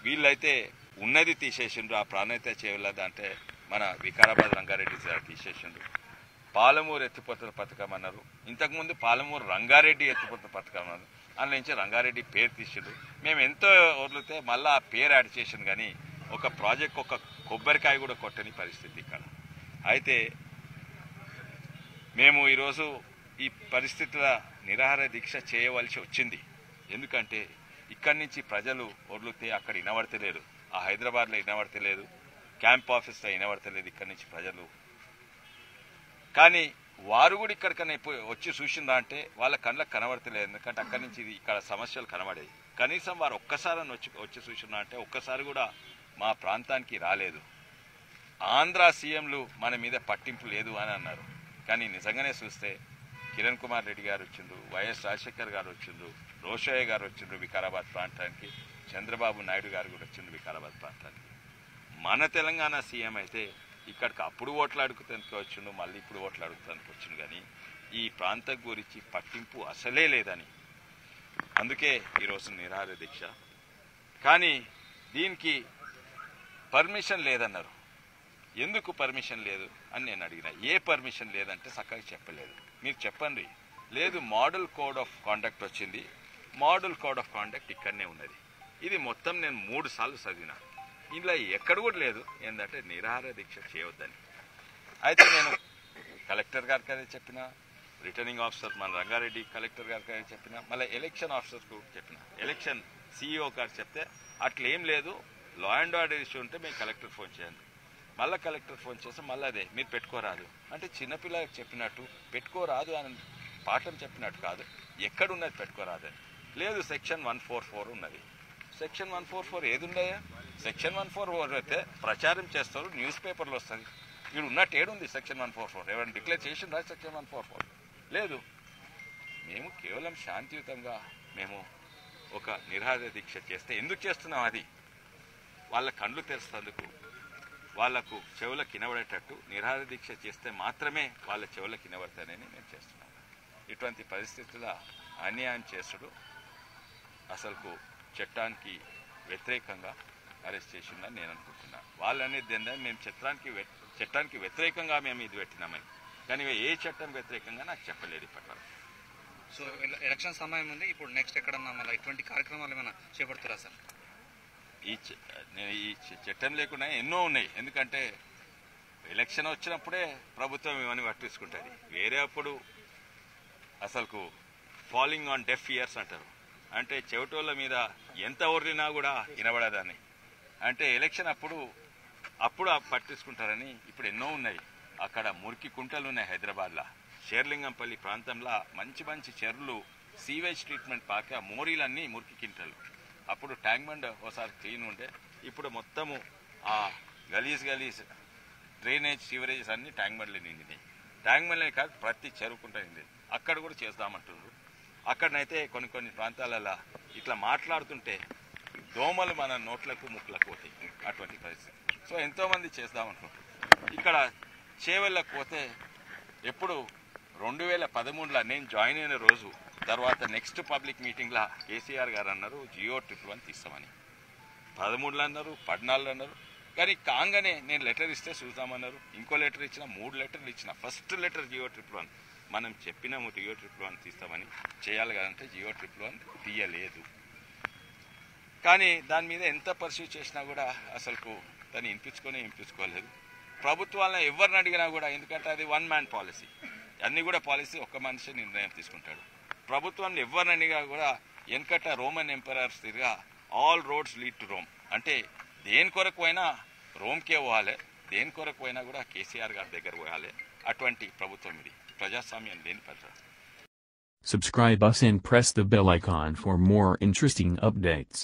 వీళ్ళైతే ఉన్నది తీసేసిండ్రు. ఆ ప్రాణైతే చేయలేదంటే మన వికారాబాద్ రంగారెడ్డి తీసేసిండ్రు. పాలమూరు ఎత్తిపోతల పథకం అన్నారు. ఇంతకుముందు పాలమూరు రంగారెడ్డి ఎత్తిపోతల పథకం అన్నారు. అందులో నుంచి రంగారెడ్డి పేరు తీసిండ్రు. మేము ఎంతో వదిలితే మళ్ళీ ఆ పేరు యాడ్ చేసిండు. కానీ ఒక ప్రాజెక్ట్ ఒక కొబ్బరికాయ కూడా కొట్టని పరిస్థితి ఇక్కడ. అయితే మేము ఈరోజు ఈ పరిస్థితుల నిరాహార దీక్ష చేయవలసి వచ్చింది. ఎందుకంటే ఇక్కడి నుంచి ప్రజలు వదిలితే అక్కడ వినబడతలేరు. ఆ హైదరాబాద్లో వినబడతలేదు, క్యాంప్ ఆఫీస్లో వినబడతలేదు ఇక్కడి నుంచి ప్రజలు. కానీ వారు కూడా ఇక్కడికన్నా వచ్చి చూసిందా అంటే వాళ్ళ కళ్ళకు కనబడతలేదు. ఎందుకంటే అక్కడి నుంచి ఇక్కడ సమస్యలు కనబడేవి. కనీసం వారు ఒక్కసారి వచ్చి చూసిందా అంటే ఒక్కసారి కూడా మా ప్రాంతానికి రాలేదు. ఆంధ్ర సీఎంలు మన మీద పట్టింపు లేదు అని అన్నారు. కానీ నిజంగానే చూస్తే కిరణ్ కుమార్ రెడ్డి గారు వచ్చిండ్రు, వైఎస్ రాజశేఖర్ గారు వచ్చిండ్రు, రోషయ్య గారు వచ్చిండ్రు వికారాబాద్ ప్రాంతానికి, చంద్రబాబు నాయుడు గారు కూడా వచ్చిండ్రు వికారాబాద్ ప్రాంతానికి. మన తెలంగాణ సీఎం అయితే ఇక్కడికి అప్పుడు ఓట్లు అడుగుతానికి వచ్చిండు, మళ్ళీ ఇప్పుడు ఓట్లు అడుగుతానికి వచ్చిండు. కానీ ఈ ప్రాంతం గురించి పట్టింపు అసలే లేదని, అందుకే ఈరోజు నిరాహార దీక్ష. కానీ దీనికి పర్మిషన్ లేదన్నారు. ఎందుకు పర్మిషన్ లేదు అని నేను అడిగిన. ఏ పర్మిషన్ లేదంటే చక్కగా చెప్పలేదు. మీరు చెప్పండి. లేదు, మోడల్ కోడ్ ఆఫ్ కాండక్ట్ వచ్చింది. మోడల్ కోడ్ ఆఫ్ కాండక్ట్ ఇక్కడనే ఉన్నది. ఇది మొత్తం నేను 3 సార్లు చదివిన. ఇందులో ఎక్కడ కూడా లేదు ఏంటంటే నిరాహార దీక్ష చేయవద్దని. అయితే నేను కలెక్టర్ గారికి అదే చెప్పిన, రిటర్నింగ్ ఆఫీసర్ మన రంగారెడ్డి కలెక్టర్ గారికి అదే చెప్పిన, మళ్ళీ ఎలక్షన్ ఆఫీసర్కు చెప్పిన, ఎలక్షన్ సిఇఓ గారు చెప్తే అట్లా ఏం లేదు, లా అండ్ ఆర్డర్ ఇష్యూ ఉంటే మీకు కలెక్టర్ ఫోన్ చేయండి. మళ్ళీ కలెక్టర్ ఫోన్ చేస్తే మళ్ళీ అదే మీరు పెట్టుకోరాదు అంటే చిన్నపిల్లలకు చెప్పినట్టు పెట్టుకోరాదు అని పాఠం చెప్పినట్టు కాదు. ఎక్కడున్నది పెట్టుకోరాదు అని. లేదు, సెక్షన్ 144 ఉన్నది. సెక్షన్ 144 ఏది ఉన్నాయా? సెక్షన్ 144 అయితే ప్రచారం చేస్తారు, న్యూస్ పేపర్లో వస్తుంది. ఇక్కడ ఉన్నట్టు ఏడుంది సెక్షన్ 144? ఎవరైనా డిక్లేర్ చేసిండ్రా సెక్షన్ 144? లేదు. మేము కేవలం శాంతియుతంగా మేము ఒక నిరాహార దీక్ష చేస్తే ఎందుకు చేస్తున్నాం? అది వాళ్ళ కళ్ళు తెరుస్తందుకు, వాళ్లకు చెవులకు వినబడేటట్టు నిరాహార దీక్ష చేస్తే మాత్రమే వాళ్ళ చెవులకు వినబడతానని నేను చేస్తున్నాను. ఇటువంటి పరిస్థితుల అన్యాయం చేసుడు అసలుకు చట్టానికి వ్యతిరేకంగా అరెస్ట్ చేసిందని నేను అనుకుంటున్నాను. వాళ్ళు అనేది ఏంటంటే మేము చట్టానికి వ్యతిరేకంగా మేము ఇది పెట్టినామని. కానీ ఏ చట్టం వ్యతిరేకంగా నాకు చెప్పలేదు ఇప్పటివరకు. సో ఎలక్షన్ సమయం ఉంది, ఇప్పుడు నెక్స్ట్ ఎక్కడన్నా మళ్ళీ ఇటువంటి కార్యక్రమాలు ఏమైనా చేపడుతురా సార్? ఈ చట్టం లేకుండా ఎన్నో ఉన్నాయి. ఎందుకంటే ఎలక్షన్ వచ్చినప్పుడే ప్రభుత్వం ఇవన్నీ పట్టించుకుంటుంది. వేరే అప్పుడు అసలుకు ఫాలింగ్ ఆన్ డెఫ్ ఇయర్స్ అంటారు. అంటే చెవిటోళ్ళ మీద ఎంత ఒర్రినా కూడా వినబడదని. అంటే ఎలక్షన్ అప్పుడు పట్టించుకుంటారని ఇప్పుడు ఎన్నో ఉన్నాయి. అక్కడ మురికి కుంటలు ఉన్నాయి హైదరాబాద్లో. షేర్లింగంపల్లి ప్రాంతంలో మంచి మంచి చెరువులు, సీవేజ్ ట్రీట్మెంట్ పాక మోరీలన్నీ మురికి కింటలు. అప్పుడు ట్యాంక్ బండ్ ఒకసారి క్లీన్ ఉండే, ఇప్పుడు మొత్తము ఆ గలీజ్ డ్రైనేజ్ సీవరేజెస్ అన్నీ ట్యాంక్ బండ్లు నిండినాయి. ట్యాంక్ బండ్లే కాదు, ప్రతి చెరువుకుంటా నిండి. అక్కడ కూడా చేద్దామంటున్నారు. అక్కడనైతే కొన్ని ప్రాంతాలలో ఇట్లా మాట్లాడుతుంటే దోమలు మన నోట్లకు ముక్కులకు పోతాయి, అటువంటి పరిస్థితి. సో ఎంతోమంది చేద్దామంటున్నారు. ఇక్కడ చేవెళ్ళకు పోతే ఎప్పుడు 2013లో నేను జాయిన్ అయిన రోజు తర్వాత నెక్స్ట్ పబ్లిక్ మీటింగ్లో కేసీఆర్ గారు అన్నారు జియో 111 తీస్తామని. 13లో అన్నారు, 14లో అన్నారు. కానీ కాగానే నేను లెటర్ ఇస్తే చూద్దామన్నారు. ఇంకో లెటర్ ఇచ్చిన, 3 లెటర్లు ఇచ్చిన. ఫస్ట్ లెటర్ జియో 111 మనం చెప్పినాము జియో 111 తీస్తామని, చేయాలి కదంటే జియో 111 తీయలేదు. కానీ దాని మీద ఎంత పర్సూ చేసినా కూడా అసలుకు దాన్ని వినిపించుకోలేదు. ప్రభుత్వాలను ఎవరిని అడిగినా కూడా, ఎందుకంటే అది 1 మ్యాన్ పాలసీ, అన్నీ కూడా పాలసీ ఒక్క మనిషి నిర్ణయం తీసుకుంటాడు. ప్రభుత్వాన్ని ఎవరిని అడిగినా కూడా వెనకట రోమన్ ఎంపరర్స్ తిరిగా all roads lead to Rome అంటే దేని కొరకు పోయినా రోమ్కే పోవాలి, దేని కొరకు పోయినా కూడా కేసీఆర్ గారి దగ్గర పోవాలి. అటువంటి ప్రభుత్వం ఇది, ప్రజాస్వామ్యం లేని ప్రజా. Subscribe us and press the bell icon for more interesting updates.